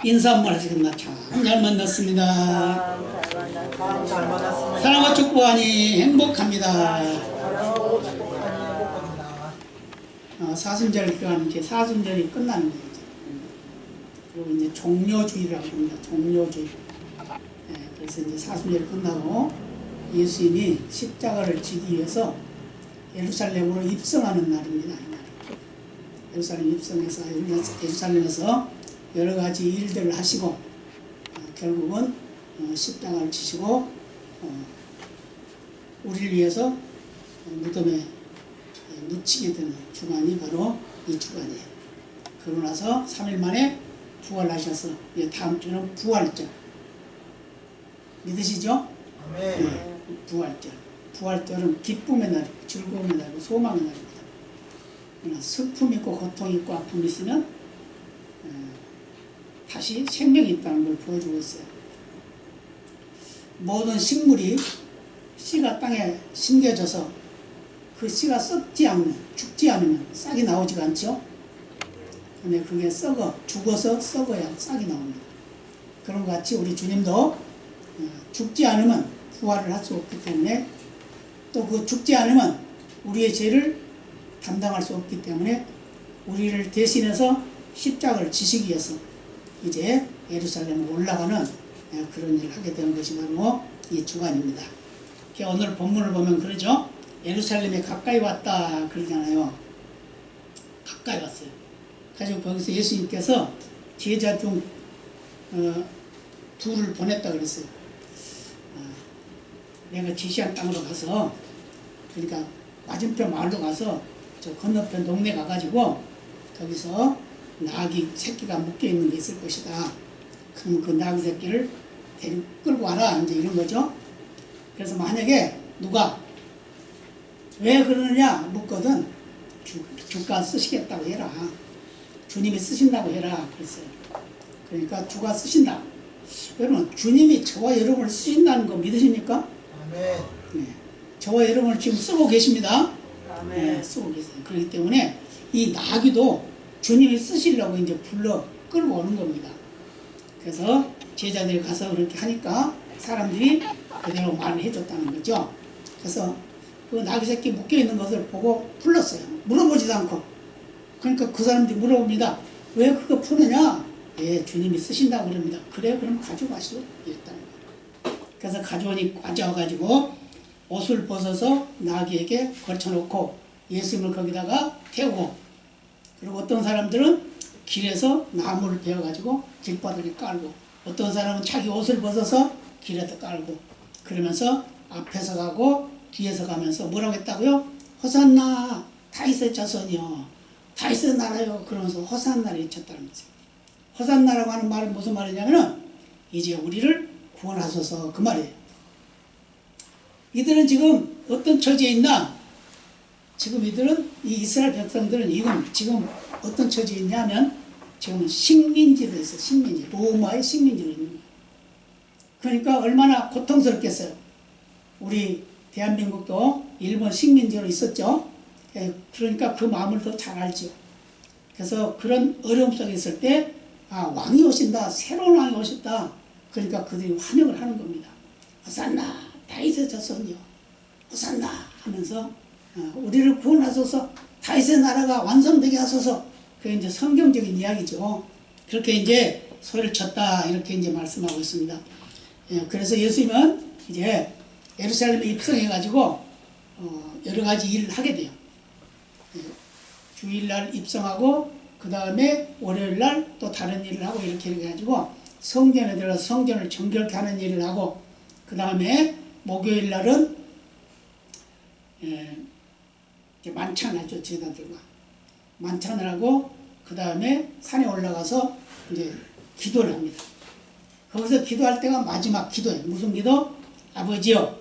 인사 한번 하시겠나? 참 잘 만났습니다. 잘 만났습니다. 사랑과 축복하니 행복합니다. 사순절 기간 이제 사순절이 끝나는 거죠. 그리고 이제 종료주의라고 합니다. 종료주의. 그래서 이제 사순절이 끝나고 예수님이 십자가를 지기 위해서 예루살렘으로 입성하는 날입니다. 예루살렘 입성해서 예루살렘에서 여러 가지 일들을 하시고 결국은 십자가를 지시고 우리를 위해서 무덤에 묻히게 되는 주간이 바로 이 주간이에요. 그러고 나서 3일 만에 부활하셔서 다음 주는 부활절. 믿으시죠? 네, 부활절. 부활절은 기쁨의 날이고 즐거움의 날이고 소망의 날입니다. 그러나 슬픔이 있고 고통이 있고 아픔이 있으면 다시 생명이 있다는 걸 보여주고 있어요. 모든 식물이 씨가 땅에 심겨져서 그 씨가 썩지 않으면, 죽지 않으면 싹이 나오지가 않죠. 근데 그게 죽어서 썩어야 싹이 나옵니다. 그런 것 같이 우리 주님도 죽지 않으면 부활을 할 수 없기 때문에 또 그 죽지 않으면 우리의 죄를 담당할 수 없기 때문에 우리를 대신해서 십자가를 지시기 위해서 이제 예루살렘으로 올라가는 그런 일을 하게 되는 것이 바로 이 주간입니다. 오늘 본문을 보면 그러죠. 예루살렘에 가까이 왔다 그러잖아요. 가까이 왔어요. 그래서 거기서 예수님께서 제자 중 둘을 보냈다 그랬어요. 내가 지시한 땅으로 가서, 그러니까 맞은편 마을로 가서 저 건너편 동네 가가지고 거기서 나귀 새끼가 묶여있는 게 있을 것이다. 그럼 그 나귀 새끼를 끌고 와라. 이제 이런 거죠. 그래서 만약에 누가 왜 그러느냐 묻거든 주가 쓰시겠다고 해라. 주님이 쓰신다고 해라. 그랬어요. 그러니까 주가 쓰신다. 여러분 주님이 저와 여러분을 쓰신다는 거 믿으십니까? 아멘. 네. 저와 여러분을 지금 쓰고 계십니다. 아멘. 네, 쓰고 계세요. 그렇기 때문에 이 나귀도 주님이 쓰시려고 이제 끌고 오는 겁니다. 그래서 제자들이 가서 그렇게 하니까 사람들이 그대로 말을 해줬다는 거죠. 그래서 그 나귀 새끼 묶여있는 것을 보고 풀렀어요. 물어보지도 않고. 그러니까 그 사람들이 물어봅니다. 왜 그거 푸느냐? 예, 주님이 쓰신다고 그럽니다. 그래, 그럼 가져가시오. 이랬다는 거예요. 그래서 가져와가지고 옷을 벗어서 나귀에게 걸쳐놓고 예수님을 거기다가 태우고, 그리고 어떤 사람들은 길에서 나무를 베어가지고 길바닥에 깔고, 어떤 사람은 자기 옷을 벗어서 길에다 깔고, 그러면서 앞에서 가고 뒤에서 가면서 뭐라고 했다고요? 호산나 다윗의 자손이요, 다윗의 나라요, 그러면서 호산나를 외쳤다는 거죠. 호산나라고 하는 말은 무슨 말이냐면은 이제 우리를 구원하소서 그 말이에요. 이들은 지금 어떤 처지에 있나? 지금 이들은, 이 이스라엘 백성들은 지금 어떤 처지에 있냐면 지금 식민지로 있어요. 식민지. 로마의 식민지로 있는 거예요. 그러니까 얼마나 고통스럽겠어요. 우리 대한민국도 일본 식민지로 있었죠. 그러니까 그 마음을 더 잘 알죠. 그래서 그런 어려움 속에 있을 때 왕이 오신다. 새로운 왕이 오셨다. 그러니까 그들이 환영을 하는 겁니다. 호산나 다윗의 자손이요, 호산나 하면서 우리를 구원하소서, 다윗의 나라가 완성되게 하소서. 그게 이제 성경적인 이야기죠. 그렇게 이제 소리를 쳤다 이렇게 이제 말씀하고 있습니다. 그래서 예수님은 이제 예루살렘에 입성해가지고 여러 가지 일을 하게 돼요. 주일날 입성하고 그 다음에 월요일날 또 다른 일을 하고 이렇게 해가지고 성전에 들어가서 성전을 정결케 하는 일을 하고, 그 다음에 목요일날은 만찬하죠. 제자들과 만찬을 하고 그 다음에 산에 올라가서 이제 기도를 합니다. 거기서 기도할 때가 마지막 기도예요. 무슨 기도? 아버지여,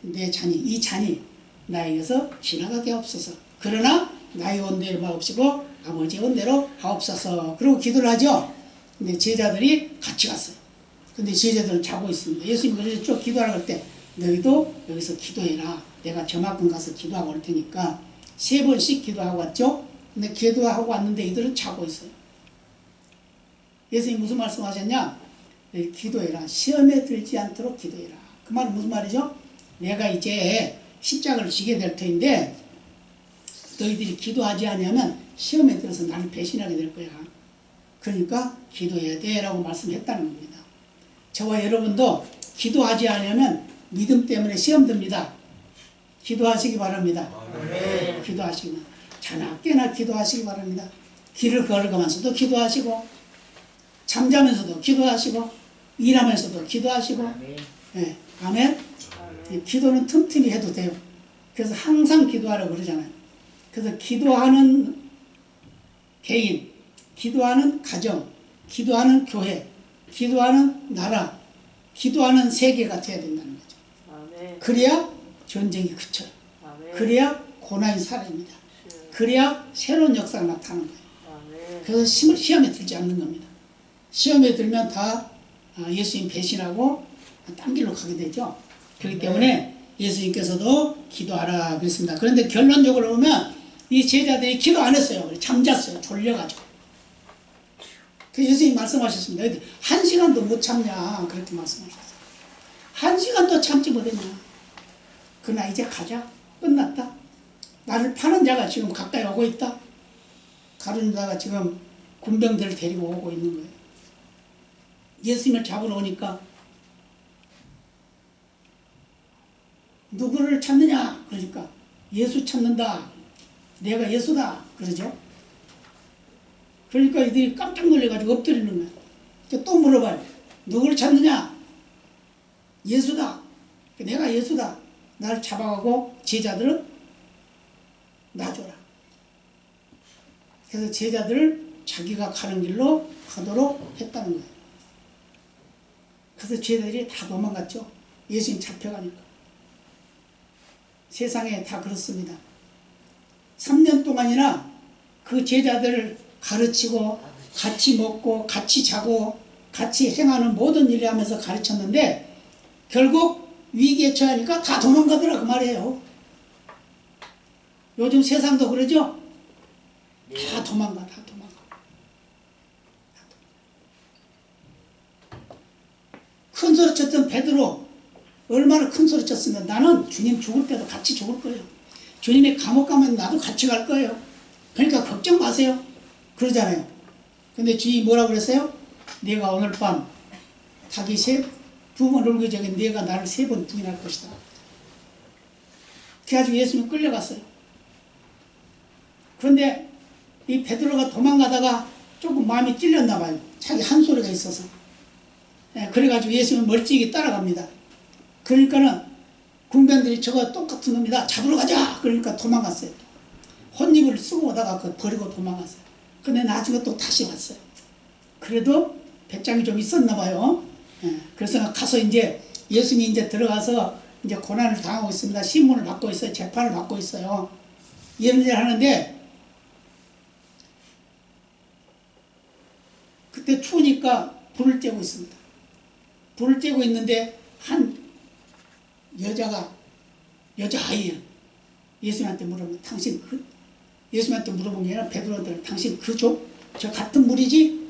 내 잔이, 이 잔이 나에게서 지나가게 하옵소서. 그러나 나의 원대로 마옵시고 아버지의 원대로 하옵소서. 그리고 기도를 하죠. 근데 제자들이 같이 갔어요. 근데 제자들은 자고 있습니다. 예수님 그래서 쭉 기도하라고 할 때 너희도 여기서 기도해라. 내가 저만큼 가서 기도하고 올 테니까 3번씩 기도하고 왔죠. 근데 기도하고 왔는데 이들은 자고 있어요. 예수님 무슨 말씀하셨냐? 기도해라. 시험에 들지 않도록 기도해라. 그 말은 무슨 말이죠? 내가 이제 십자가를 지게 될 터인데 너희들이 기도하지 않으면 시험에 들어서 나를 배신하게 될 거야. 그러니까 기도해야 돼 라고 말씀했다는 겁니다. 저와 여러분도 기도하지 않으면 믿음 때문에 시험 듭니다. 기도하시기 바랍니다. 네. 기도하시면 자나 깨나 기도하시기 바랍니다. 길을 걸어가면서도 기도하시고 잠자면서도 기도하시고 일하면서도 기도하시고 네, 아멘. 기도는 틈틈이 해도 돼요. 그래서 항상 기도하라고 그러잖아요. 그래서 기도하는 개인, 기도하는 가정, 기도하는 교회, 기도하는 나라, 기도하는 세계가 돼야 된다는 거죠. 아멘. 그래야 전쟁이 그쳐요. 아멘. 그래야 고난이 사라집니다. 그래야 새로운 역사가 나타나는 거예요. 아멘. 그래서 시험에 들지 않는 겁니다. 시험에 들면 다 예수님 배신하고 딴 길로 가게 되죠. 그렇기 때문에 예수님께서도 기도하라 그랬습니다. 그런데 결론적으로 보면 이 제자들이 기도 안 했어요. 잠잤어요. 졸려가지고. 그 예수님 말씀하셨습니다. 한 시간도 못 참냐 그렇게 말씀하셨어요. 한 시간도 참지 못했냐. 그러나 이제 가자. 끝났다. 나를 파는 자가 지금 가까이 오고 있다. 가룟 자가 지금 군병들을 데리고 오고 있는 거예요. 예수님을 잡으러 오니까 누구를 찾느냐? 그러니까 예수 찾는다. 내가 예수다. 그러죠. 그러니까 이들이 깜짝 놀래가지고 엎드리는 거예요. 또 물어봐요. 누구를 찾느냐? 예수다. 내가 예수다. 나를 잡아가고 제자들은 놔줘라. 그래서 제자들을 자기가 가는 길로 가도록 했다는 거예요. 그래서 제자들이 다 도망갔죠. 예수님 잡혀가니까. 세상에 다 그렇습니다. 3년 동안이나 그 제자들을 가르치고 같이 먹고 같이 자고 같이 행하는 모든 일을 하면서 가르쳤는데 결국 위기에 처하니까 다 도망가더라 그 말이에요. 요즘 세상도 그러죠? 다 도망가. 큰 소리 쳤던 베드로 얼마나 큰 소리 쳤으면 나는 주님 죽을 때도 같이 죽을 거예요. 주님이 감옥 가면 나도 같이 갈 거예요. 그러니까 걱정 마세요. 그러잖아요. 근데 주님이 뭐라고 그랬어요? 네가 오늘 밤 닭이 두 번 울기 전에 네가 나를 3번 부인할 것이다. 그래가지고 예수님이 끌려갔어요. 그런데 이 베드로가 도망가다가 조금 마음이 찔렸나 봐요. 자기 한 소리가 있어서. 그래가지고 예수님은 멀찍이 따라갑니다. 그러니까는 군병들이 저거 똑같은 놈이다. 잡으러 가자. 그러니까 도망갔어요. 혼입을 쓰고 오다가 버리고 도망갔어요. 근데 나중에 또 다시 왔어요. 그래도 배짱이 좀 있었나 봐요. 그래서 가서 이제 예수님이 이제 들어가서 이제 고난을 당하고 있습니다. 신문을 받고 있어요. 재판을 받고 있어요. 이런 일을 하는데 그때 추우니까 불을 쬐고 있습니다. 불을 쬐고 있는데 한 여자아이예요. 예수님한테 물어보면 당신 예수님한테 물어본 게 아니라 베드로한테 당신 저 같은 무리지?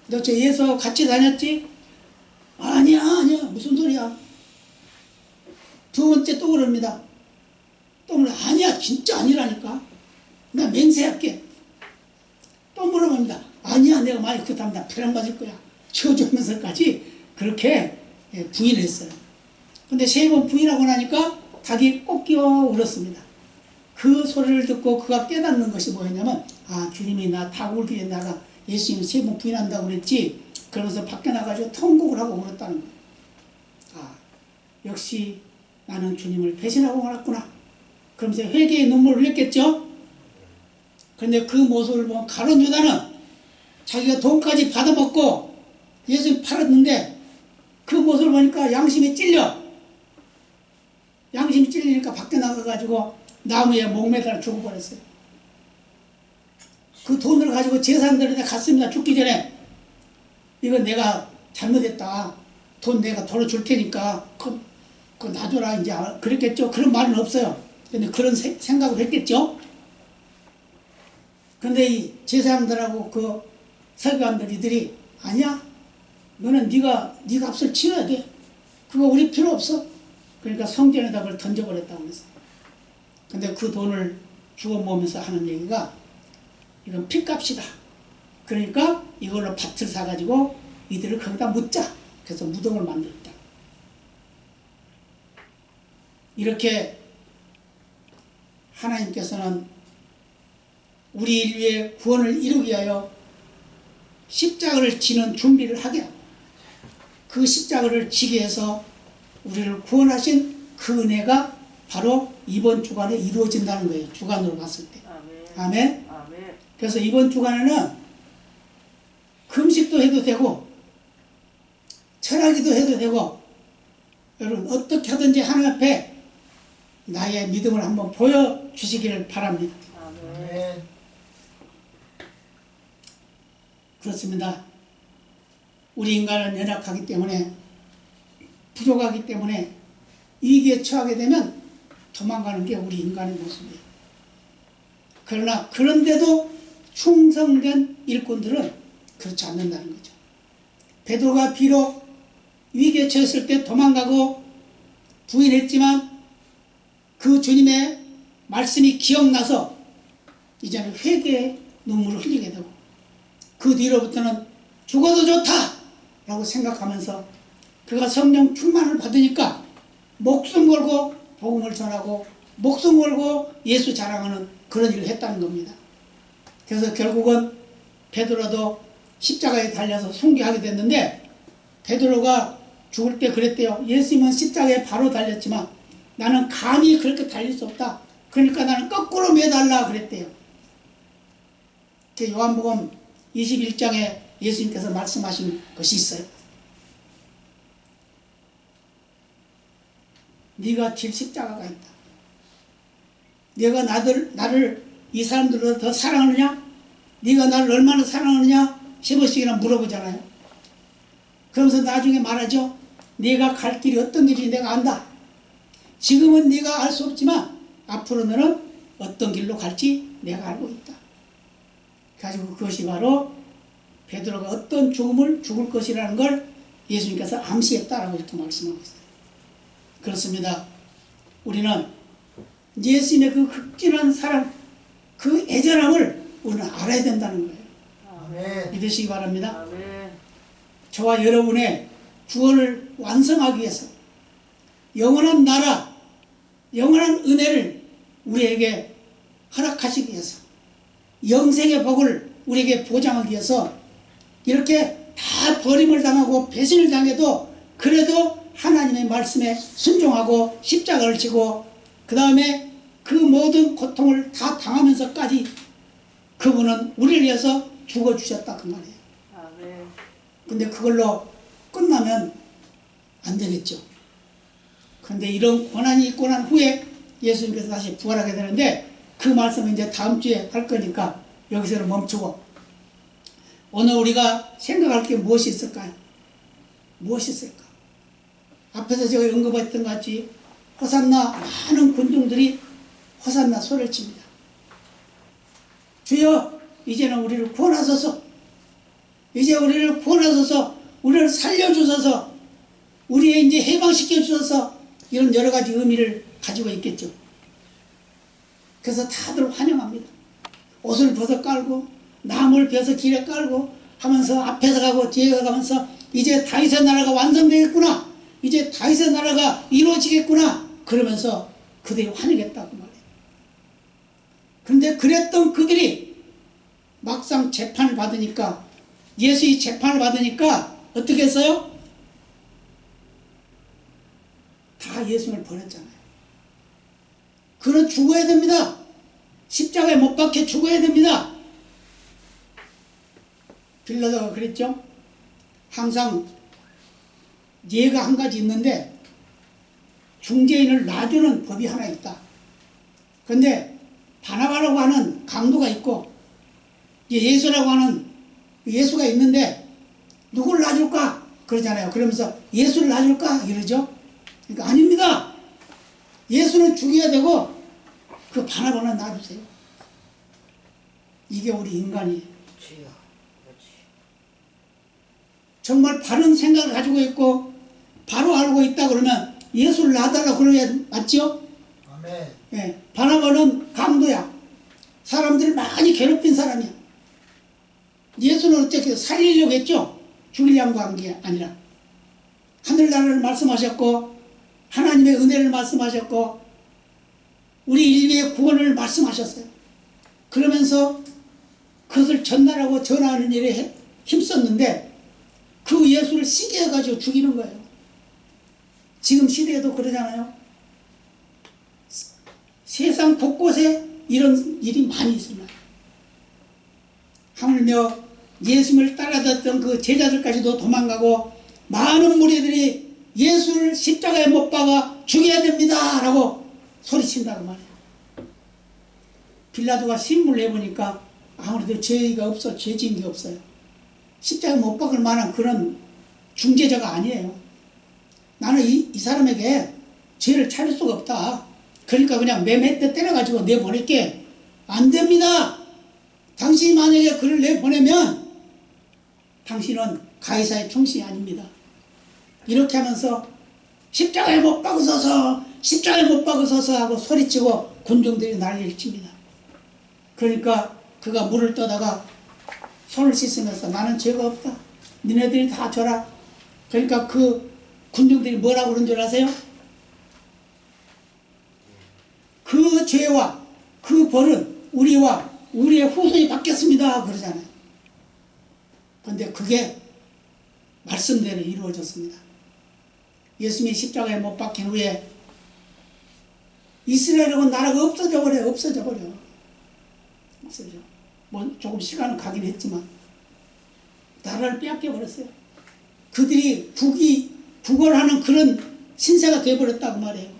너 저 예수하고 같이 다녔지? 아니야 무슨 소리야. 두 번째 또 그럽니다. 또 물어 아니야 진짜 아니라니까. 나 맹세할게. 또 물어봅니다. 아니야 내가 많이 그렇다면 나 벼랑 맞을 거야. 쳐주면서까지 그렇게 부인했어요. 근데 3번 부인하고 나니까 닭이 꼭 끼어 울었습니다. 그 소리를 듣고 그가 깨닫는 것이 뭐였냐면 주님이 나 닭 울기 전에 나가 예수님 3번 부인한다고 그랬지. 그러면서 밖에 나가지고 통곡을 하고 울었다는 거예요. 역시 나는 주님을 배신하고 말았구나. 그러면서 회개의 눈물을 흘렸겠죠. 그런데 그 모습을 보면 가룟 유다는 자기가 돈까지 받아먹고 예수님 팔았는데 그 모습을 보니까 양심이 찔리니까 밖에 나가가지고 나무에 목매달아 죽어버렸어요. 그 돈을 가지고 제사장들한테 갔습니다. 죽기 전에 이거 내가 잘못했다. 돈 내가 돌려줄 테니까 그거 놔줘라 이제 그랬겠죠. 그런 말은 없어요. 근데 그런 생각을 했겠죠. 근데 이 제사장들하고 그 서기관들 이들이 아니야. 너는 네가 네 값을 치러야 돼. 그거 우리 필요 없어. 그러니까 성전에다 그걸 던져버렸다고 그랬어. 근데 그 돈을 주워 모으면서 하는 얘기가 이건 핏값이다. 그러니까 이걸로 밭을 사가지고 이들을 거기다 묻자. 그래서 무덤을 만들었다. 이렇게 하나님께서는 우리 인류의 구원을 이루기 위하여 십자가를 지는 준비를 하게 하고 그 십자가를 지기 위해서 우리를 구원하신 그 은혜가 바로 이번 주간에 이루어진다는 거예요. 주간으로 봤을 때. 아멘. 아멘. 그래서 이번 주간에는 금식도 해도 되고 철학기도 해도 되고 여러분 어떻게 하든지 하나님 앞에 나의 믿음을 한번 보여주시기를 바랍니다. 아멘. 그렇습니다. 우리 인간은 연약하기 때문에 부족하기 때문에 위기에 처하게 되면 도망가는 게 우리 인간의 모습이에요. 그러나 그런데도 충성된 일꾼들은 그렇지 않는다는 거죠. 베드로가 비록 위기에 처했을 때 도망가고 부인했지만 그 주님의 말씀이 기억나서 이제는 회개의 눈물을 흘리게 되고 그 뒤로부터는 죽어도 좋다 라고 생각하면서 그가 성령 충만을 받으니까 목숨 걸고 복음을 전하고 목숨 걸고 예수 자랑하는 그런 일을 했다는 겁니다. 그래서 결국은 베드로도 십자가에 달려서 순교하게 됐는데 베드로가 죽을 때 그랬대요. 예수님은 십자가에 바로 달렸지만 나는 감히 그렇게 달릴 수 없다. 그러니까 나는 거꾸로 매달라 그랬대요. 요한복음 21장에 예수님께서 말씀하신 것이 있어요. 네가 질 십자가가 있다. 네가 나를 이 사람들보다 더 사랑하느냐? 네가 나를 얼마나 사랑하느냐? 10번씩이나 물어보잖아요. 그러면서 나중에 말하죠. 네가 갈 길이 어떤 길인지 내가 안다. 지금은 네가 알 수 없지만 앞으로 너는 어떤 길로 갈지 내가 알고 있다. 가지고 그것이 바로 베드로가 어떤 죽음을 죽을 것이라는 걸 예수님께서 암시했다라고 이렇게 말씀하고 있어요. 그렇습니다. 우리는 예수님의 그 극진한 사랑, 그 애절함을 우리는 알아야 된다는 거예요. 아멘. 믿으시기 바랍니다. 아멘. 저와 여러분의 구원을 완성하기 위해서 영원한 나라, 영원한 은혜를 우리에게 허락하시기 위해서 영생의 복을 우리에게 보장하기 위해서 이렇게 다 버림을 당하고 배신을 당해도 그래도 하나님의 말씀에 순종하고 십자가를 지고 그 다음에 그 모든 고통을 다 당하면서까지 그분은 우리를 위해서 죽어주셨다 그 말이에요. 아멘. 근데 그걸로 끝나면 안 되겠죠. 그런데 이런 고난이 있고 난 후에 예수님께서 다시 부활하게 되는데 그 말씀은 이제 다음 주에 할 거니까 여기서는 멈추고 오늘 우리가 생각할 게 무엇이 있을까요? 무엇이 있을까? 앞에서 제가 언급했던 것 같이 호산나 많은 군중들이 호산나 소리를 칩니다. 주여 이제는 우리를 구원하소서. 이제 우리를 구원하소서. 우리를 살려주소서. 우리의 이제 해방시켜 주소서. 이런 여러 가지 의미를 가지고 있겠죠. 그래서 다들 환영합니다. 옷을 벗어 깔고 나무를 베어서 길에 깔고 하면서 앞에서 가고 뒤에 가면서 이제 다윗의 나라가 완성되겠구나. 이제 다윗의 나라가 이루어지겠구나. 그러면서 그들이 환영했다고 말해요. 그런데 그랬던 그들이 막상 재판을 받으니까 예수의 재판을 받으니까 어떻게 했어요? 다 예수님을 버렸잖아요. 그는 죽어야 됩니다. 십자가에 못 박혀 죽어야 됩니다. 빌라도가 그랬죠. 항상 예가 한 가지 있는데 중재인을 놔주는 법이 하나 있다. 그런데 바나바라고 하는 강도가 있고 예수라고 하는 예수가 있는데 누굴 놔줄까? 그러잖아요. 그러면서 예수를 놔줄까? 이러죠. 그러니까 아닙니다. 예수는 죽여야 되고 그 바나바는 놔주세요. 이게 우리 인간이에요. 정말 바른 생각을 가지고 있고 바로 알고 있다 그러면 예수를 놔달라고 그러야 맞죠? 아멘. 예, 바나바는 강도야. 사람들을 많이 괴롭힌 사람이야. 예수는 어떻게 살리려고 했죠? 죽이려고 한 게 아니라 하늘나라를 말씀하셨고 하나님의 은혜를 말씀하셨고 우리 인류의 구원을 말씀하셨어요. 그러면서 그것을 전달하고 전하는 일에 힘썼는데 그 예수를 시기해 가지고 죽이는 거예요. 지금 시대에도 그러잖아요. 세상 곳곳에 이런 일이 많이 있습니다. 하물며 예수를 따라다녔던 그 제자들까지도 도망가고 많은 무리들이 예수를 십자가에 못 박아 죽여야 됩니다 라고 소리친다고 말이에요. 빌라도가 신문을 해보니까 아무래도 죄가 없어, 죄 지은 게 없어요. 십자가에 못 박을 만한 그런 중재자가 아니에요. 나는 이 사람에게 죄를 찾을 수가 없다. 그러니까 그냥 매매 때 때려가지고 내보낼게. 안 됩니다. 당신이 만약에 그를 내보내면 당신은 가이사의 충신이 아닙니다. 이렇게 하면서 십자가에 못 박으소서, 십자가에 못 박으소서 하고 소리치고 군중들이 난리를 칩니다. 그러니까 그가 물을 떠다가 손을 씻으면서 나는 죄가 없다. 니네들이 다 줘라. 그러니까 그 군중들이 뭐라고 그런 줄 아세요? 그 죄와 그 벌은 우리와 우리의 후손이 받겠습니다 그러잖아요. 그런데 그게 말씀대로 이루어졌습니다. 예수님이 십자가에 못 박힌 후에 이스라엘은 나라가 없어져 버려. 없어져. 뭐 조금 시간은 가긴 했지만 나라를 빼앗겨 버렸어요. 그들이 국원하는 그런 신세가 되어버렸다고 말해요.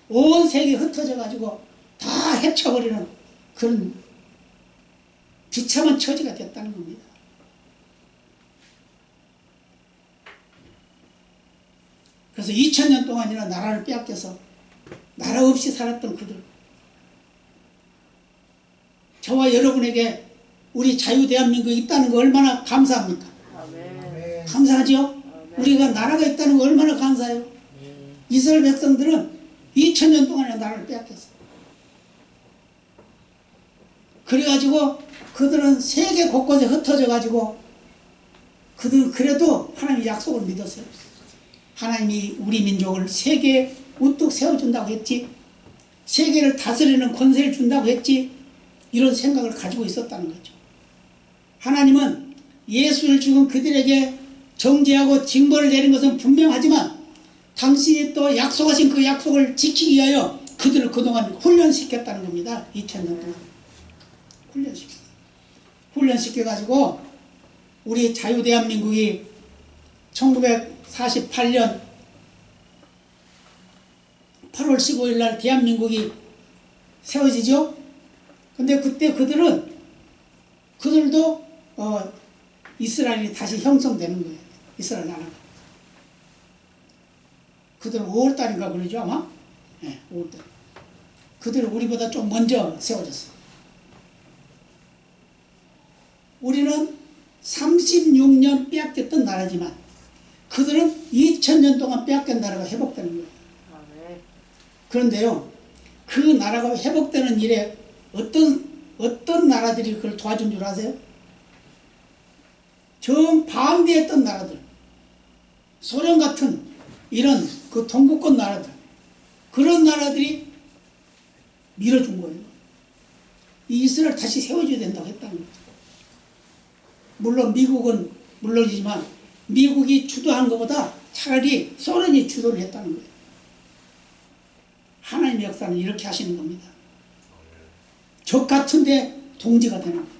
온 세계에 흩어져 가지고 다 해쳐버리는 그런 비참한 처지가 됐다는 겁니다. 그래서 2000년 동안이나 나라를 빼앗겨서 나라 없이 살았던 그들, 저와 여러분에게 우리 자유 대한민국이 있다는 거 얼마나 감사합니까? 아멘. 감사하죠? 아멘. 우리가 나라가 있다는 거 얼마나 감사해요? 이스라엘 백성들은 2000년 동안에 나라를 빼앗겼어요. 그래가지고 그들은 세계 곳곳에 흩어져 가지고 그들은 그래도 하나님의 약속을 믿었어요. 하나님이 우리 민족을 세계에 우뚝 세워준다고 했지, 세계를 다스리는 권세를 준다고 했지, 이런 생각을 가지고 있었다는 거죠. 하나님은 예수를 죽은 그들에게 정죄하고 징벌을 내린 것은 분명하지만 당신이 또 약속하신 그 약속을 지키기 위하여 그들을 그동안 훈련시켰다는 겁니다. 2000년 동안 훈련시켜가지고 우리 자유대한민국이 1948년 8월 15일 날 대한민국이 세워지죠. 근데 그때 그들도 이스라엘이 다시 형성되는 거예요. 이스라엘 나라가. 그들은 5월달인가 그러죠 아마? 네, 5월달. 그들은 우리보다 좀 먼저 세워졌어. 우리는 36년 빼앗겼던 나라지만 그들은 2000년 동안 빼앗긴 나라가 회복되는 거예요. 그런데요, 그 나라가 회복되는 일에 어떤 나라들이 그걸 도와준 줄 아세요? 정 반대했던 나라들, 소련 같은 이런 그 동구권 나라들, 그런 나라들이 밀어준 거예요. 이 이스라엘 다시 세워줘야 된다고 했다는 거죠. 물론 미국은 물론이지만 미국이 주도한 것보다 차라리 소련이 주도를 했다는 거예요. 하나님의 역사는 이렇게 하시는 겁니다. 적 같은데 동지가 되는 거예요.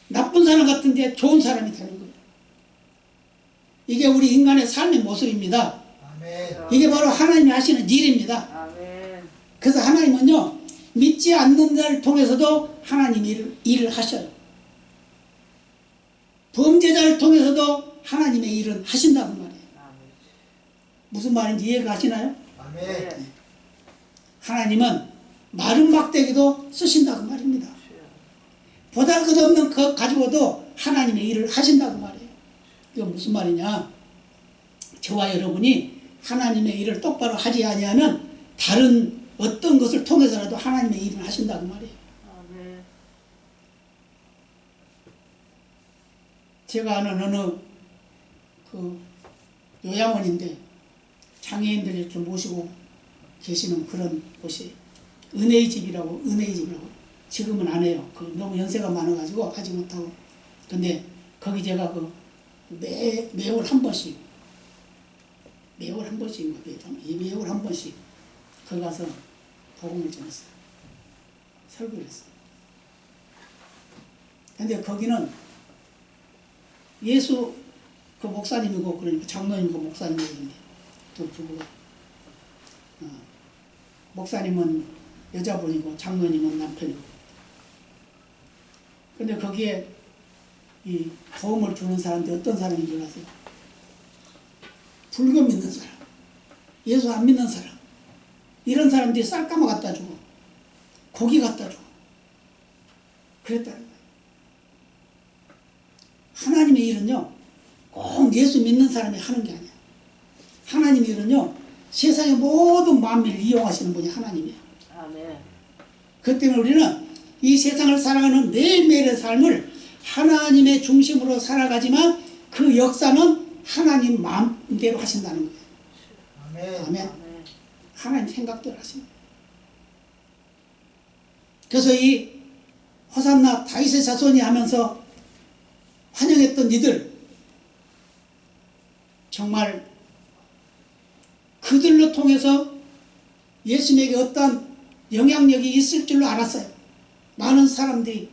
나쁜 사람 같은데 좋은 사람이 되는 거예요. 이게 우리 인간의 삶의 모습입니다. 아멘. 이게 바로 하나님이 하시는 일입니다. 아멘. 그래서 하나님은요, 믿지 않는 자를 통해서도 하나님이 일을 하셔요. 범죄자를 통해서도 하나님의 일은 하신다는 말이에요. 무슨 말인지 이해가 가시나요? 아멘. 하나님은 마른 막대기도 쓰신다고 말입니다. 보잘것없는 것 가지고도 하나님의 일을 하신다고 말해요. 이건 무슨 말이냐? 저와 여러분이 하나님의 일을 똑바로 하지 아니하면 다른 어떤 것을 통해서라도 하나님의 일을 하신다고 말해요. 아멘. 제가 아는 어느 그 요양원인데 장애인들 이렇게 모시고 계시는 그런 곳이 은혜의 집이라고. 지금은 안 해요. 그 너무 연세가 많아가지고 하지 못하고. 근데 거기 제가 그 매월 한 번씩 매월 한 번씩 거기 가서 복음을 전했어요. 설교를 했어요. 근데 거기는 예수 그 목사님이고 그러니까 장로님이고 목사님이었는데 두 부부가 목사님은 여자분이고 장로님은 남편이고. 근데 거기에 이 도움을 주는 사람들이 어떤 사람인 줄 아세요? 불교 믿는 사람, 예수 안 믿는 사람, 이런 사람들이 쌀가마 갖다 주고 고기 갖다 주고 그랬다는 거예요. 하나님의 일은요 꼭 예수 믿는 사람이 하는 게 아니야. 하나님의 일은요 세상의 모든 만민을 이용하시는 분이 하나님이야. 아멘. 그 때문에 우리는 이 세상을 살아가는 매일매일의 삶을 하나님의 중심으로 살아가지만 그 역사는 하나님 마음대로 하신다는 거예요. 아멘. 아멘. 아멘. 하나님 생각대로 하시는 거예요. 그래서 이 호산나 다윗의 자손이 하면서 환영했던 이들 정말 그들로 통해서 예수님에게 어떤 영향력이 있을 줄로 알았어요. 많은 사람들이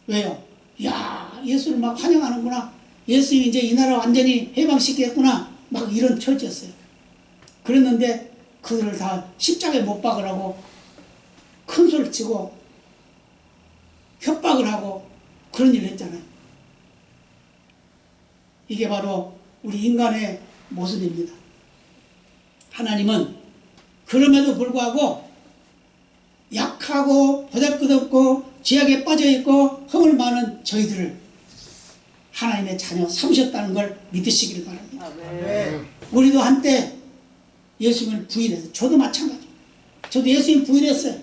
왜요? 야 예수를 막 환영하는구나. 예수님이 이제 이 나라 완전히 해방시키겠구나. 막 이런 처지였어요. 그랬는데 그들을 다 십자가에 못 박으라고 큰 소리를 치고 협박을 하고 그런 일을 했잖아요. 이게 바로 우리 인간의 모습입니다. 하나님은 그럼에도 불구하고 약하고 보잘것없고 죄악에 빠져있고 허물 많은 저희들을 하나님의 자녀 삼으셨다는 걸 믿으시기를 바랍니다. 아멘. 우리도 한때 예수님을 부인했어요. 저도 마찬가지. 저도 예수님 부인했어요.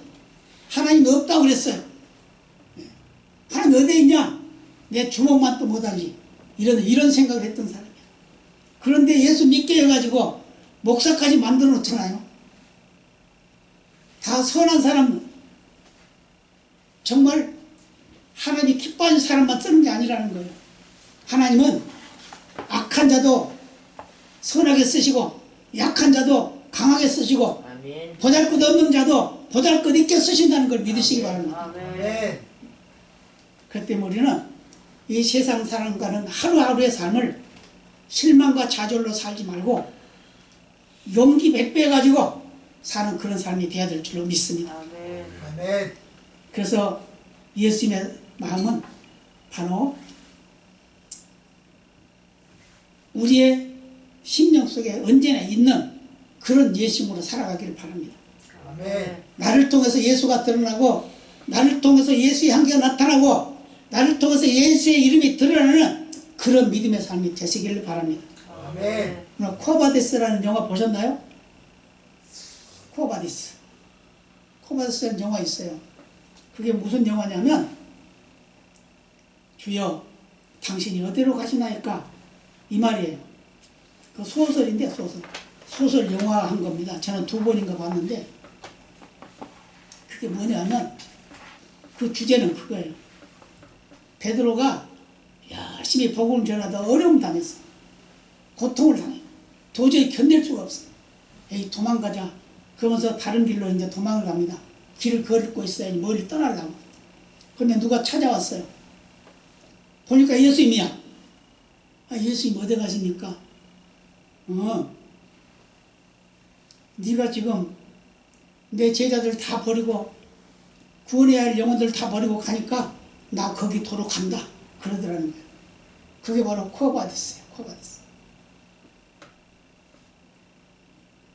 하나님이 없다고 그랬어요. 하나님 어디 있냐? 내 주먹만 또 못하지. 이런 생각을 했던 사람이에요. 그런데 예수 믿게 해가지고 목사까지 만들어 놓잖아요. 다 선한 사람, 정말 하나님이 기뻐하는 사람만 쓰는 게 아니라는 거예요. 하나님은 악한 자도 선하게 쓰시고 약한 자도 강하게 쓰시고 아멘. 보잘것 없는 자도 보잘것 있게 쓰신다는 걸 믿으시기 바랍니다. 아멘. 그렇기 때문에 우리는 이 세상 사람과는 하루하루의 삶을 실망과 좌절로 살지 말고 용기 100배 가지고 사는 그런 삶이 되어야 될 줄로 믿습니다. 아멘. 아멘. 그래서 예수님의 마음은 바로 우리의 심령 속에 언제나 있는 그런 예수님으로 살아가기를 바랍니다. 아멘. 나를 통해서 예수가 드러나고 나를 통해서 예수의 향기가 나타나고 나를 통해서 예수의 이름이 드러나는 그런 믿음의 삶이 되시기를 바랍니다. 아멘. 오늘 코바디스라는 영화 보셨나요? 코바디스라는 영화 있어요. 그게 무슨 영화냐면 주여 당신이 어디로 가시나이까 이 말이에요. 그 소설인데 소설 영화한 겁니다. 저는 2번인가 봤는데 그게 뭐냐면 그 주제는 그거예요. 베드로가 열심히 복음을 전하다 어려움 당했어. 고통을 당해. 도저히 견딜 수가 없어. 에이 도망가자. 그러면서 다른 길로 이제 도망을 갑니다. 길을 걷고 있어야 멀리 떠나려고. 근데 누가 찾아왔어요. 보니까 예수님이야. 예수님 어디 가십니까? 네가 지금 내 제자들 다 버리고 구원해야 할 영혼들 다 버리고 가니까 나 거기 도로 간다. 그러더라는 거예요. 그게 바로 코바디스예요. 코바디스.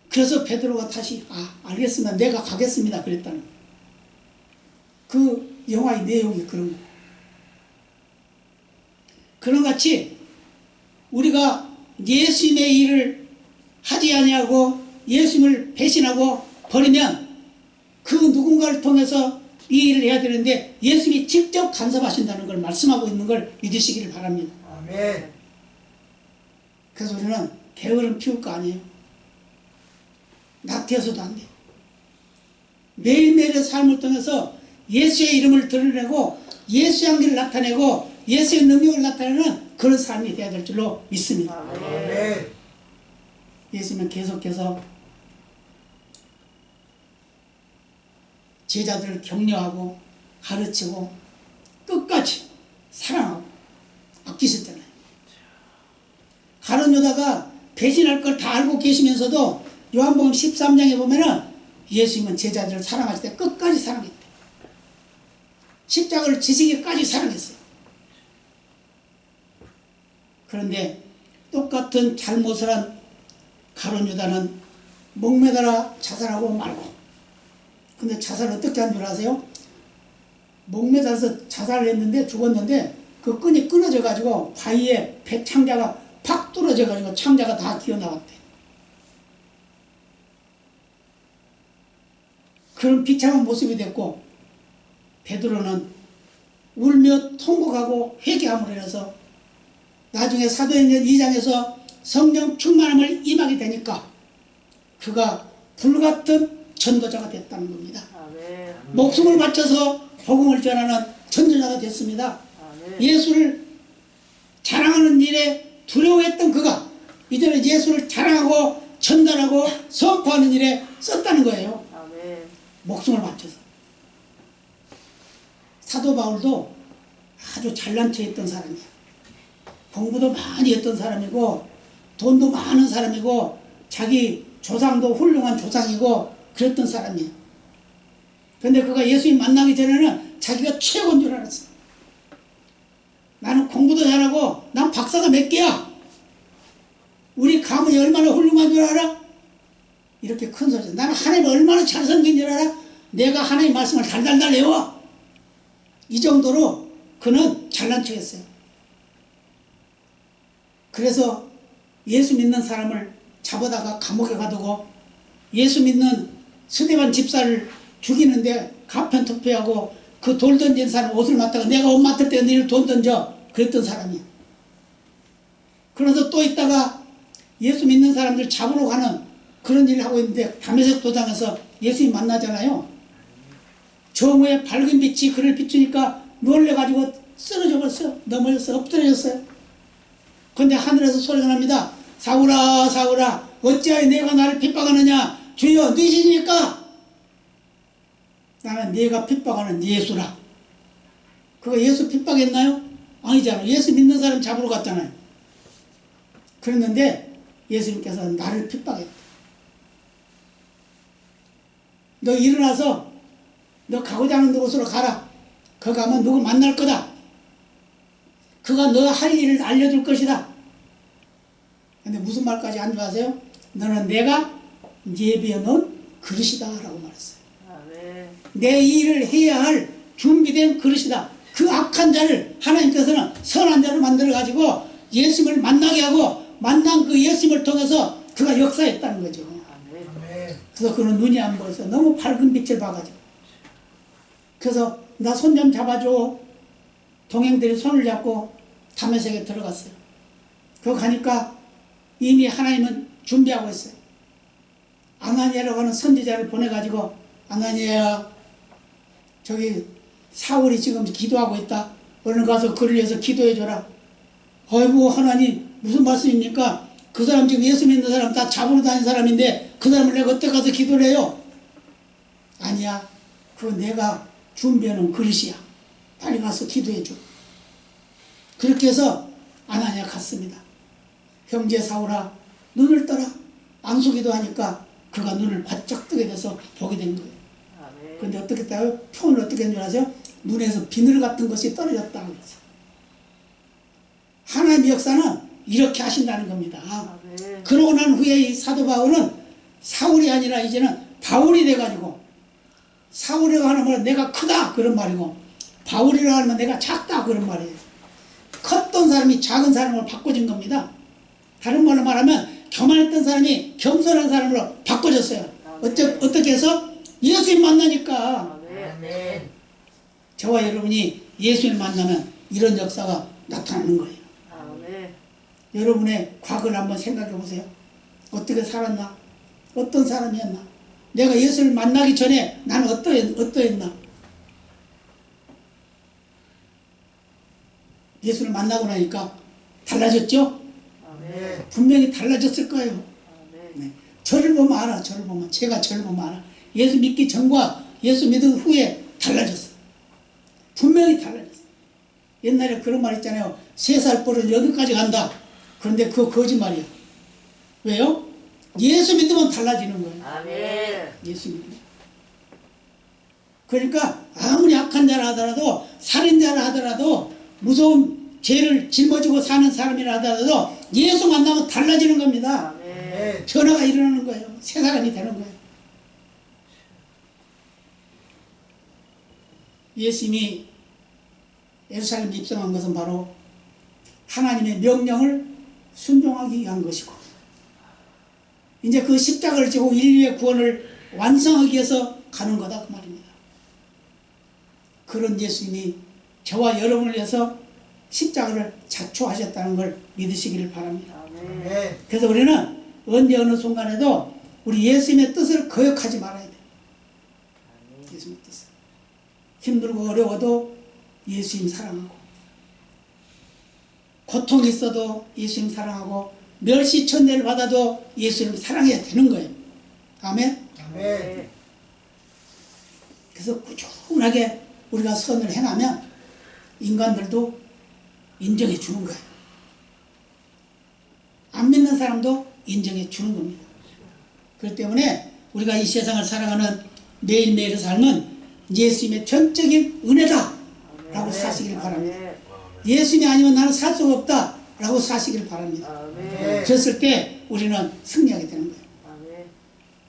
그래서 베드로가 다시 알겠습니다. 내가 가겠습니다. 그랬다는 거예요. 그 영화의 내용이 그런 거예요. 그런 같이 우리가 예수님의 일을 하지 아니하고 예수님을 배신하고 버리면 그 누군가를 통해서 이 일을 해야 되는데 예수님이 직접 간섭하신다는 걸 말씀하고 있는 걸 믿으시기를 바랍니다. 아멘. 그래서 우리는 게으름 피울 거 아니에요. 낙태해서도 안 돼. 매일매일의 삶을 통해서 예수의 이름을 드러내고 예수의 향기를 나타내고 예수의 능력을 나타내는 그런 삶이 되어야 될 줄로 믿습니다. 아멘. 예수님은 계속해서 제자들을 격려하고 가르치고 끝까지 사랑하고 아끼셨잖아요. 가룟 유다가 배신할 걸 다 알고 계시면서도 요한복음 13장에 보면은 예수님은 제자들을 사랑하실 때 끝까지 사랑했대. 십자가를 지시기까지 사랑했어요. 그런데 똑같은 잘못을 한 가룟 유다는 목매달아 자살하고 말고, 근데 자살을 어떻게 한 줄 아세요? 목매달아서 자살을 했는데 죽었는데 그 끈이 끊어져 가지고 바위에 배 창자가 팍 뚫어져 가지고 창자가 다 기어나왔대. 그런 비참한 모습이 됐고, 베드로는 울며 통곡하고 회개함으로 인해서 나중에 사도행전 2장에서 성령 충만함을 임하게 되니까 그가 불같은 전도자가 됐다는 겁니다. 아멘. 목숨을 바쳐서 복음을 전하는 전도자가 됐습니다. 아멘. 예수를 자랑하는 일에 두려워했던 그가 이제는 예수를 자랑하고 전달하고 선포하는 일에 썼다는 거예요. 아멘. 목숨을 바쳐서. 사도 바울도 아주 잘난 체 했던 사람이야. 공부도 많이 했던 사람이고 돈도 많은 사람이고 자기 조상도 훌륭한 조상이고 그랬던 사람이야. 근데 그가 예수님 만나기 전에는 자기가 최고인 줄 알았어. 나는 공부도 잘하고 난 박사가 몇 개야. 우리 가문이 얼마나 훌륭한 줄 알아? 이렇게 큰 소리. 나는 하나님 얼마나 잘 섬긴 줄 알아? 내가 하나님 말씀을 달달달 외워. 이 정도로 그는 잘난 척했어요. 그래서 예수 믿는 사람을 잡아다가 감옥에 가두고 예수 믿는 스데반 집사를 죽이는데 가편투표하고 그 돌 던진 사람 옷을 맡다가 내가 옷 맡을 때 너희를 돈 던져 그랬던 사람이야. 그래서 또 있다가 예수 믿는 사람들 잡으러 가는 그런 일을 하고 있는데 다메섹 도상에서 예수님 만나잖아요. 정오에 밝은 빛이 그를 비추니까 놀래가지고 쓰러져 버렸어요. 넘어졌어요. 엎드려졌어요. 근데 하늘에서 소리가 납니다. 사울아 사울아 어찌하여 내가 나를 핍박하느냐. 주여 누구시니까? 나는 네가 핍박하는 예수라. 그거 예수 핍박했나요? 아니잖아. 예수 믿는 사람 잡으러 갔잖아요. 그랬는데 예수님께서 나를 핍박했다. 너 일어나서 너 가고자 하는 곳으로 가라. 거기 가면 누구 만날 거다. 그가 너 할 일을 알려줄 것이다. 근데 무슨 말까지 한 줄 아세요? 너는 내가 예비해 놓은 그릇이다 라고 말했어요. 아멘. 내 일을 해야 할 준비된 그릇이다. 그 악한 자를 하나님께서는 선한 자로 만들어 가지고 예수님을 만나게 하고 만난 그 예수님을 통해서 그가 역사했다는 거죠. 아멘. 아멘. 그래서 그는 눈이 안 보여서 너무 밝은 빛을 봐가지고 그래서 나 손 좀 잡아줘. 동행들이 손을 잡고 다메섹에 들어갔어요. 거기 가니까 이미 하나님은 준비하고 있어요. 아나니아라고 하는 선지자를 보내가지고 아나니아야 저기 사울이 지금 기도하고 있다. 얼른 가서 그를 위해서 기도해줘라. 아이고 하나님 무슨 말씀입니까? 그 사람 지금 예수 믿는 사람 다 잡으러 다니는 사람인데 그 사람을 내가 어떻게 가서 기도를 해요? 아니야. 그거 내가 준비해놓은 그릇이야. 빨리 가서 기도해줘. 그렇게 해서 아나니아 갔습니다. 형제 사울아 눈을 떠라. 안수기도 하니까 그가 눈을 바짝 뜨게 돼서 보게 된 거예요. 아멘. 근데 어떻게 했다고요? 표현을 어떻게 한 줄 아세요? 눈에서 비늘 같은 것이 떨어졌다 그랬어요. 하나님의 역사는 이렇게 하신다는 겁니다. 아멘. 그러고 난 후에 이 사도 바울은 사울이 아니라 이제는 바울이 돼가지고 사울이라고 하는 말은 내가 크다 그런 말이고 바울이라고 하면 내가 작다 그런 말이에요. 컸던 어떤 사람이 작은 사람으로 바꿔진 겁니다. 다른 말로 말하면 교만했던 사람이 겸손한 사람으로 바꿔졌어요. 어떻게 해서? 예수님 만나니까. 아멘. 저와 여러분이 예수님 만나면 이런 역사가 나타나는 거예요. 아멘. 여러분의 과거를 한번 생각해 보세요. 어떻게 살았나? 어떤 사람이었나? 내가 예수를 만나기 전에 나는 어떠했나? 예수를 만나고 나니까 달라졌죠? 아멘. 분명히 달라졌을 거예요. 아멘. 네. 저를 보면 알아. 저를 보면. 제가 저를 보면 알아. 예수 믿기 전과 예수 믿은 후에 달라졌어. 분명히 달라졌어. 옛날에 그런 말 있잖아요. 3살 버릇 8까지 간다. 그런데 그거 거짓말이야. 왜요? 예수 믿으면 달라지는 거예요. 아멘. 예수 믿으면. 그러니까 아무리 악한 자라 하더라도, 살인자라 하더라도, 무서운 죄를 짊어지고 사는 사람이라 하더라도 예수 만나면 달라지는 겁니다. 아멘. 변화가 일어나는 거예요. 새 사람이 되는 거예요. 예수님이 예루살렘에 입성한 것은 바로 하나님의 명령을 순종하기 위한 것이고, 이제 그 십자가를 지고 인류의 구원을 완성하기 위해서 가는 거다 그 말입니다. 그런 예수님이 저와 여러분을 위해서 십자가를 자초하셨다는 걸 믿으시기를 바랍니다. 아멘. 그래서 우리는 언제 어느 순간에도 우리 예수님의 뜻을 거역하지 말아야 돼요. 예수님의 뜻을. 힘들고 어려워도 예수님 사랑하고, 고통이 있어도 예수님 사랑하고, 멸시천대를 받아도 예수님 사랑해야 되는 거예요. 아멘. 아멘. 그래서 꾸준하게 우리가 선을 행하면 인간들도 인정해 주는 거예요. 안 믿는 사람도 인정해 주는 겁니다. 그렇기 때문에 우리가 이 세상을 살아가는 매일매일의 삶은 예수님의 전적인 은혜다 라고 사시길 바랍니다. 예수님이 아니면 나는 살 수가 없다 라고 사시길 바랍니다. 아멘. 그랬을 때 우리는 승리하게 되는 거예요. 아멘.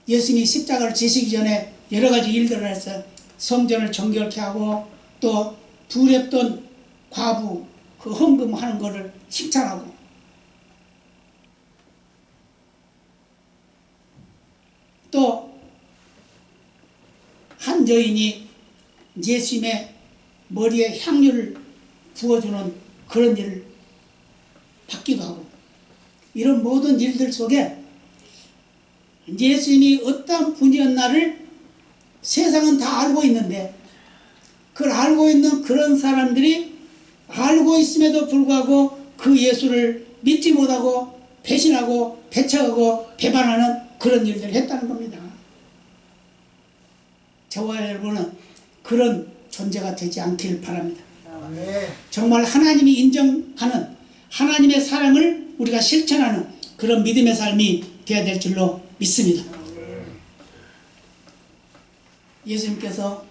예수님이 십자가를 지시기 전에 여러 가지 일들을 했어요. 성전을 정결케 하고, 또 두렵던 과부 그 헌금하는 것을 칭찬하고, 또 한 여인이 예수님의 머리에 향유를 부어주는 그런 일을 받기도 하고, 이런 모든 일들 속에 예수님이 어떤 분이었나를 세상은 다 알고 있는데, 그걸 알고 있는 그런 사람들이 알고 있음에도 불구하고 그 예수를 믿지 못하고 배신하고 배척하고 배반하는 그런 일들을 했다는 겁니다. 저와 여러분은 그런 존재가 되지 않기를 바랍니다. 아멘. 정말 하나님이 인정하는 하나님의 사랑을 우리가 실천하는 그런 믿음의 삶이 되어야 될 줄로 믿습니다. 예수님께서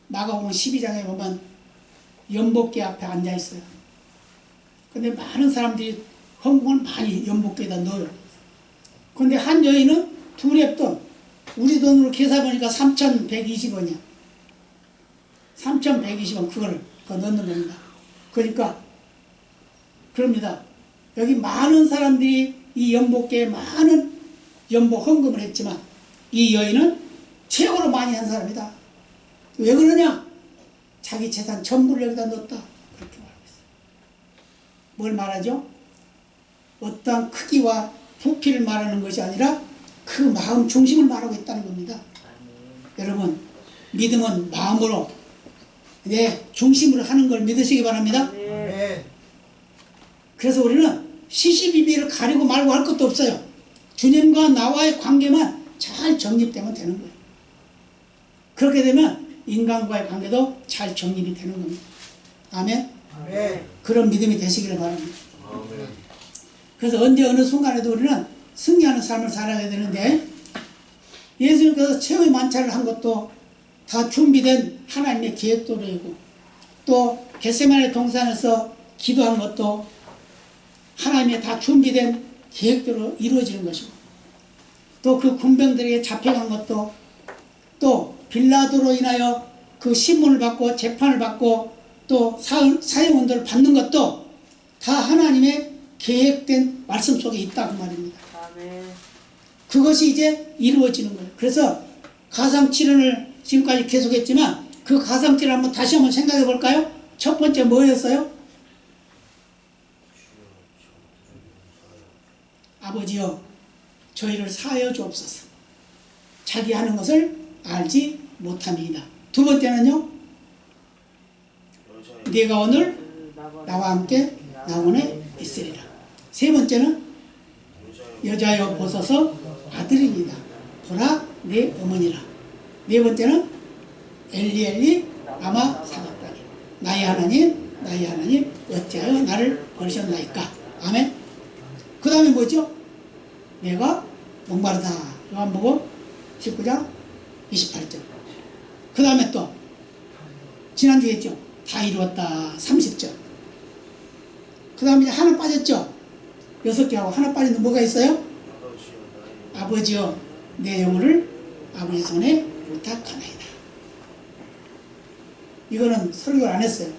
마가복음 12장에 보면 연복궤 앞에 앉아 있어요. 근데 많은 사람들이 헌금을 많이 연복궤에다 넣어요. 근데 한 여인은 두 랩돈, 우리 돈으로 계산 보니까 3,120원이야. 3,120원 그걸 넣는 겁니다. 그러니까 그럽니다. 여기 많은 사람들이 이 연복궤에 많은 연복 헌금을 했지만 이 여인은 최고로 많이 한 사람이다. 왜 그러냐? 자기 재산 전부를 여기다 넣었다. 그렇게 말하고 있어요. 뭘 말하죠? 어떠한 크기와 부피를 말하는 것이 아니라 그 마음 중심을 말하고 있다는 겁니다. 여러분, 믿음은 마음으로 내 중심으로 하는 걸 믿으시기 바랍니다. 아멘. 그래서 우리는 시시비비를 가리고 말고 할 것도 없어요. 주님과 나와의 관계만 잘 정립되면 되는 거예요. 그렇게 되면 인간과의 관계도 잘 정립이 되는 겁니다. 아멘. 아멘. 그런 믿음이 되시기를 바랍니다. 아멘. 그래서 언제 어느 순간에도 우리는 승리하는 삶을 살아야 되는데, 예수님께서 최후의 만찬을 한 것도 다 준비된 하나님의 계획대로이고, 또 겟세마네 동산에서 기도한 것도 하나님의 다 준비된 계획대로 이루어지는 것이고, 또 그 군병들에게 잡혀간 것도, 또 빌라도로 인하여 그 신문을 받고 재판을 받고 또 사형운동을 받는 것도 다 하나님의 계획된 말씀 속에 있다고 말입니다. 아멘. 그것이 이제 이루어지는 거예요. 그래서 가상칠언을 지금까지 계속했지만 그 가상칠을 한번 다시 한번 생각해 볼까요? 첫 번째 뭐였어요? 아버지여 저희를 사하여 주옵소서. 자기 하는 것을 알지 못함이다. 두 번째는요, 네가 오늘 나와 함께 나원에 있으리라. 세 번째는 여자여 보소서 아들이니이다. 보라 내 어머니라. 네 번째는 엘리 엘리 라마 사박다니. 나의 하나님 어찌하여 나를 버리셨나이까. 아멘. 그 다음에 뭐죠? 내가 목마르다. 요한복음 19장 28절. 그 다음에 또 지난주에 했죠. 다 이루었다. 30절. 그 다음에 이제 하나 빠졌죠. 6개하고 하나 빠진데 뭐가 있어요? 아버지여 내 영혼을 아버지 손에 부탁하나이다. 이거는 설교를 안 했어요.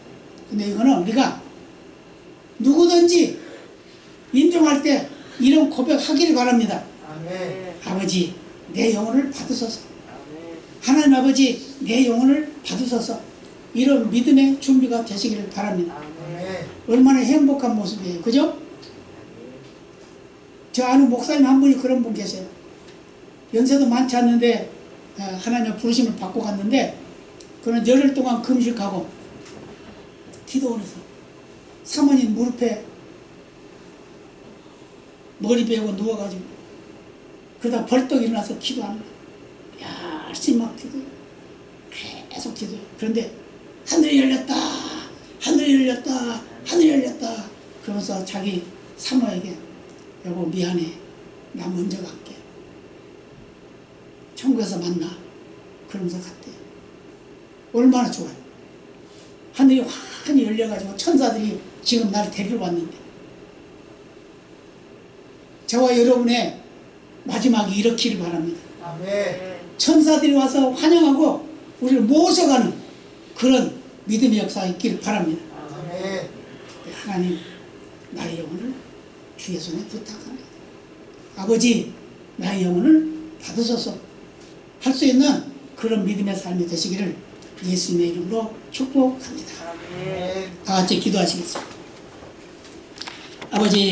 근데 이거는 우리가 누구든지 인정할 때 이런 고백하기를 바랍니다. 아멘. 아버지 내 영혼을 받으소서. 아멘. 하나님 아버지 내 영혼을 받으소서. 이런 믿음의 준비가 되시기를 바랍니다. 아멘. 얼마나 행복한 모습이에요. 그죠? 저 아는 목사님 한 분이 그런 분 계세요. 연세도 많지 않는데 하나님의 부르심을 받고 갔는데 그는 열흘 동안 금식하고 기도원에서 사모님 무릎에 머리 베고 누워가지고 그러다 벌떡 일어나서 기도하는 거예요. 열심히 막 기도해요. 계속 기도해요. 그런데 하늘이 열렸다. 하늘이 열렸다. 하늘이 열렸다. 그러면서 자기 사모에게 여보 미안해. 나 먼저 갈게. 천국에서 만나. 그러면서 갔대요. 얼마나 좋아요. 하늘이 환히 열려가지고 천사들이 지금 나를 데리러 왔는데 저와 여러분의 마지막이 이렇기를 바랍니다. 아멘. 천사들이 와서 환영하고 우리를 모셔가는 그런 믿음의 역사가 있기를 바랍니다. 아멘. 하나님 나의 영혼을 주의 손에 부탁합니다. 아버지 나의 영혼을 받으소서. 할 수 있는 그런 믿음의 삶이 되시기를 예수님의 이름으로 축복합니다. 아멘. 다 같이 기도하시겠습니다. 아버지